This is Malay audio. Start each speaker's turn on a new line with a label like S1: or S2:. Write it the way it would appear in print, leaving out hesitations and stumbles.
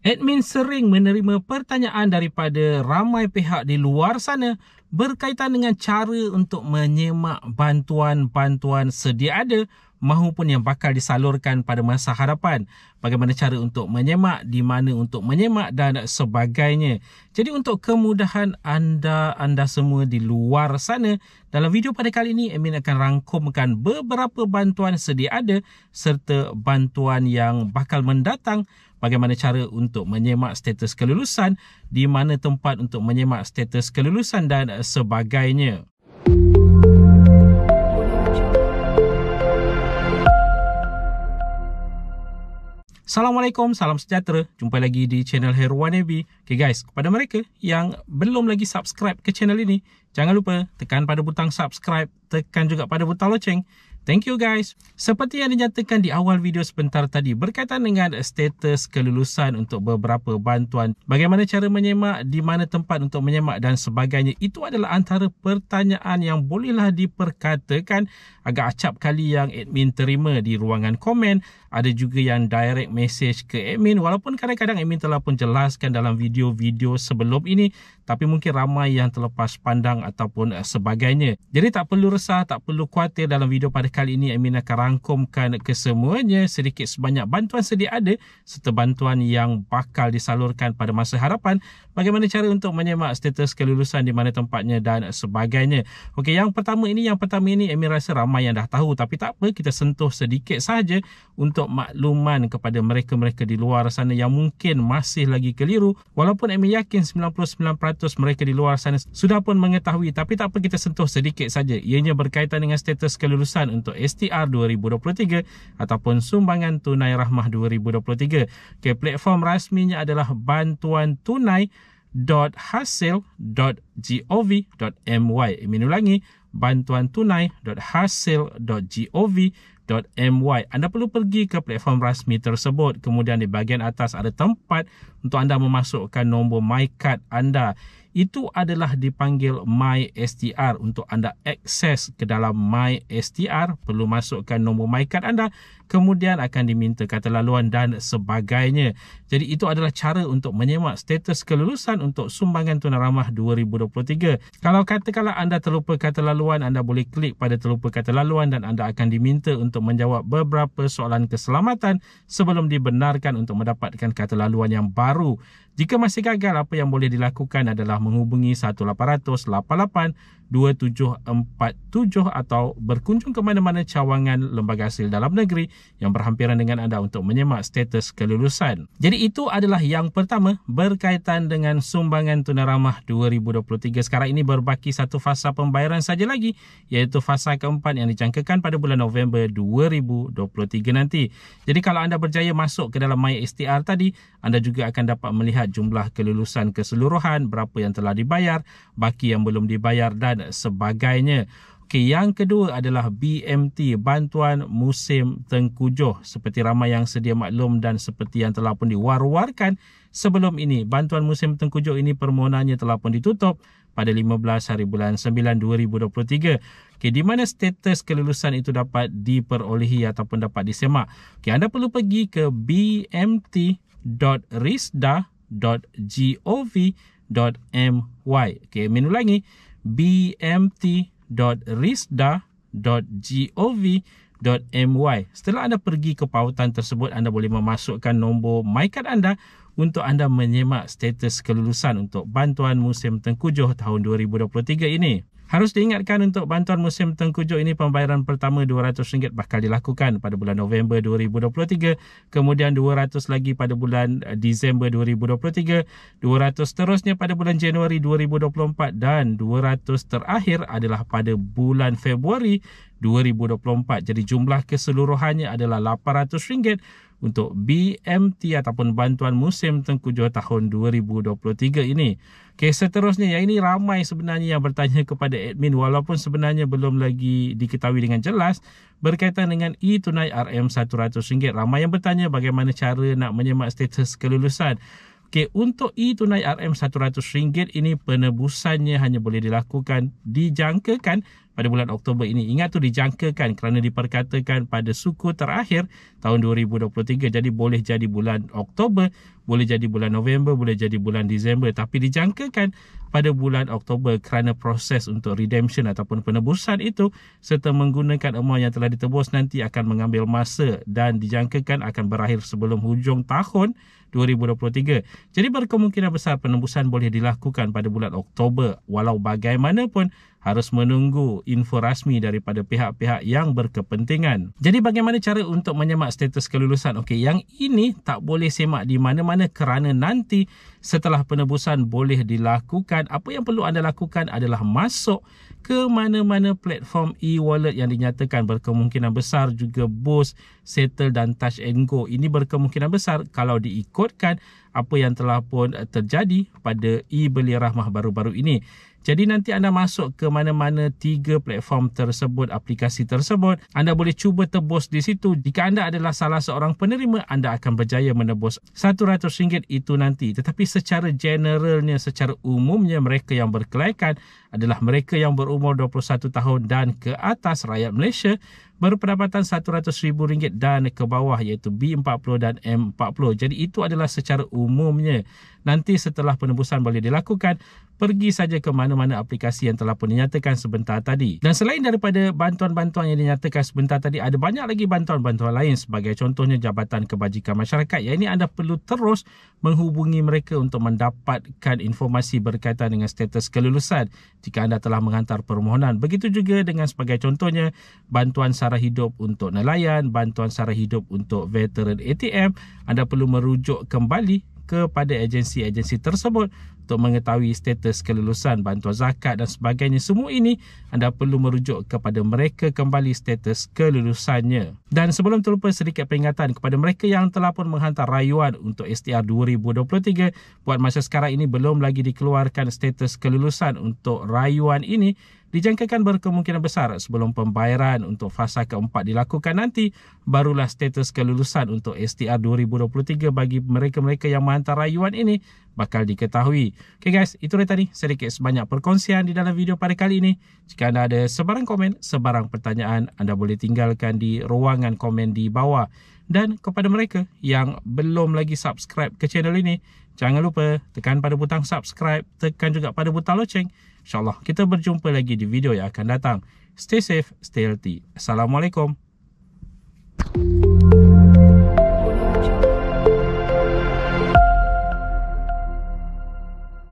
S1: Admin sering menerima pertanyaan daripada ramai pihak di luar sana berkaitan dengan cara untuk menyemak bantuan-bantuan sedia ada mahupun yang bakal disalurkan pada masa hadapan. Bagaimana cara untuk menyemak, di mana untuk menyemak dan sebagainya. Jadi untuk kemudahan anda semua di luar sana, dalam video pada kali ini, admin akan rangkumkan beberapa bantuan sedia ada serta bantuan yang bakal mendatang. Bagaimana cara untuk menyemak status kelulusan, di mana tempat untuk menyemak status kelulusan dan sebagainya. Assalamualaikum, salam sejahtera. Jumpa lagi di channel Heruan Nabi. Okay guys, kepada mereka yang belum lagi subscribe ke channel ini, jangan lupa tekan pada butang subscribe, tekan juga pada butang loceng. Thank you guys. Seperti yang dinyatakan di awal video sebentar tadi berkaitan dengan status kelulusan untuk beberapa bantuan, bagaimana cara menyemak, di mana tempat untuk menyemak dan sebagainya, itu adalah antara pertanyaan yang bolehlah diperkatakan agak acap kali yang admin terima di ruangan komen. Ada juga yang direct message ke admin, walaupun kadang-kadang admin telah pun jelaskan dalam video-video sebelum ini, tapi mungkin ramai yang terlepas pandang ataupun sebagainya. Jadi tak perlu resah, tak perlu khawatir. Dalam video pada kali ini admin akan rangkumkan kesemuanya, sedikit sebanyak bantuan sedia ada serta bantuan yang bakal disalurkan pada masa hadapan, bagaimana cara untuk menyemak status kelulusan, di mana tempatnya dan sebagainya. Okey, yang pertama ini admin rasa ramai yang dah tahu, tapi tak apa, kita sentuh sedikit sahaja untuk makluman kepada mereka-mereka di luar sana yang mungkin masih lagi keliru, walaupun admin yakin 99% mereka di luar sana sudah pun mengetahui, tapi tak apa, kita sentuh sedikit saja. Ianya berkaitan dengan status kelulusan untuk STR 2023 ataupun sumbangan tunai rahmah 2023. Okay, platform rasminya adalah bantuantunai.hasil.gov.my. Admin ulangi, bantuantunai.hasil.gov.my. Anda perlu pergi ke platform rasmi tersebut. Kemudian di bahagian atas ada tempat untuk anda memasukkan nombor MyCard anda. Itu adalah dipanggil MySTR. Untuk anda akses ke dalam MySTR, perlu masukkan nombor MyCard anda, kemudian akan diminta kata laluan dan sebagainya. Jadi itu adalah cara untuk menyemak status kelulusan untuk sumbangan tunai rahmah 2023. Kalau katakanlah anda terlupa kata laluan, anda boleh klik pada terlupa kata laluan dan anda akan diminta untuk menjawab beberapa soalan keselamatan sebelum dibenarkan untuk mendapatkan kata laluan yang baru. Jika masih gagal, apa yang boleh dilakukan adalah menghubungi 1-800-88-2747 atau berkunjung ke mana-mana cawangan lembaga hasil dalam negeri yang berhampiran dengan anda untuk menyemak status kelulusan. Jadi itu adalah yang pertama berkaitan dengan sumbangan tunai rahmah 2023. Sekarang ini berbaki satu fasa pembayaran saja lagi, iaitu fasa keempat yang dijangkakan pada bulan November 2023 nanti. Jadi kalau anda berjaya masuk ke dalam MySTR tadi, anda juga akan dapat melihat jumlah kelulusan keseluruhan, berapa yang telah dibayar, baki yang belum dibayar dan sebagainya. Okey, yang kedua adalah BMT, Bantuan Musim Tengkujuh. Seperti ramai yang sedia maklum dan seperti yang telah pun diwar-warkan sebelum ini, Bantuan Musim Tengkujuh ini permohonannya telah pun ditutup pada 15 hari bulan 9 2023. Okey, di mana status kelulusan itu dapat diperolehi ataupun dapat disemak. Okey, anda perlu pergi ke bmt.risda.gov.my. Okey, admin ulangi, bmt.risda.gov.my. Setelah anda pergi ke pautan tersebut, anda boleh memasukkan nombor MyCard anda untuk anda menyemak status kelulusan untuk Bantuan Musim Tengkujuh tahun 2023 ini. Harus diingatkan, untuk bantuan musim tengkujuh ini pembayaran pertama RM200 bakal dilakukan pada bulan November 2023, kemudian 200 lagi pada bulan Disember 2023, 200 terusnya pada bulan Januari 2024 dan 200 terakhir adalah pada bulan Februari 2024. Jadi jumlah keseluruhannya adalah RM800 untuk BMT ataupun Bantuan Musim Tengkujuh tahun 2023 ini. Okey, seterusnya, yang ini ramai sebenarnya yang bertanya kepada admin, walaupun sebenarnya belum lagi diketahui dengan jelas, berkaitan dengan e-tunai RM100. Ramai yang bertanya bagaimana cara nak menyemak status kelulusan. Okey, untuk e-tunai RM100 ini penebusannya hanya boleh dilakukan, dijangkakan pada bulan Oktober ini. Ingat tu dijangkakan kerana diperkatakan pada suku terakhir tahun 2023. Jadi boleh jadi bulan Oktober, boleh jadi bulan November, boleh jadi bulan Disember. Tapi dijangkakan pada bulan Oktober kerana proses untuk redemption ataupun penebusan itu serta menggunakan amount yang telah ditebus nanti akan mengambil masa dan dijangkakan akan berakhir sebelum hujung tahun 2023. Jadi berkemungkinan besar penembusan boleh dilakukan pada bulan Oktober, walau bagaimanapun harus menunggu info rasmi daripada pihak-pihak yang berkepentingan. Jadi bagaimana cara untuk menyemak status kelulusan? Okey, yang ini tak boleh semak di mana-mana kerana nanti setelah penebusan boleh dilakukan, apa yang perlu anda lakukan adalah masuk ke mana-mana platform e-wallet yang dinyatakan, berkemungkinan besar juga Boost, Settle dan Touch and Go. Ini berkemungkinan besar kalau diikutkan apa yang telah pun terjadi pada e-Belia Rahmah baru-baru ini. Jadi nanti anda masuk ke mana-mana 3 platform tersebut, aplikasi tersebut, anda boleh cuba tebus di situ. Jika anda adalah salah seorang penerima, anda akan berjaya menebus RM100 itu nanti. Tetapi secara generalnya, secara umumnya, mereka yang berkelaikan adalah mereka yang berumur 21 tahun dan ke atas, rakyat Malaysia berpendapatan RM100,000 dan ke bawah, iaitu B40 dan M40. Jadi itu adalah secara umumnya. Nanti setelah penebusan boleh dilakukan, pergi saja ke mana-mana aplikasi yang telah pun dinyatakan sebentar tadi. Dan selain daripada bantuan-bantuan yang dinyatakan sebentar tadi, ada banyak lagi bantuan-bantuan lain, sebagai contohnya Jabatan Kebajikan Masyarakat. Yang ini anda perlu terus menghubungi mereka untuk mendapatkan informasi berkaitan dengan status kelulusan jika anda telah menghantar permohonan. Begitu juga dengan sebagai contohnya bantuan sara hidup untuk nelayan, bantuan sara hidup untuk veteran ATM. Anda perlu merujuk kembali kepada agensi-agensi tersebut untuk mengetahui status kelulusan, bantuan zakat dan sebagainya. Semua ini anda perlu merujuk kepada mereka kembali status kelulusannya. Dan sebelum terlupa, sedikit peringatan kepada mereka yang telah pun menghantar rayuan untuk STR 2023. Buat masa sekarang ini belum lagi dikeluarkan status kelulusan untuk rayuan ini. Dijangkakan berkemungkinan besar sebelum pembayaran untuk fasa keempat dilakukan nanti, barulah status kelulusan untuk STR 2023 bagi mereka-mereka yang menghantar rayuan ini bakal diketahui. Okay guys, itu dia tadi sedikit sebanyak perkongsian di dalam video pada kali ini. Jika anda ada sebarang komen, sebarang pertanyaan, anda boleh tinggalkan di ruangan komen di bawah. Dan kepada mereka yang belum lagi subscribe ke channel ini, jangan lupa tekan pada butang subscribe, tekan juga pada butang loceng. InsyaAllah kita berjumpa lagi di video yang akan datang. Stay safe, stay healthy. Assalamualaikum.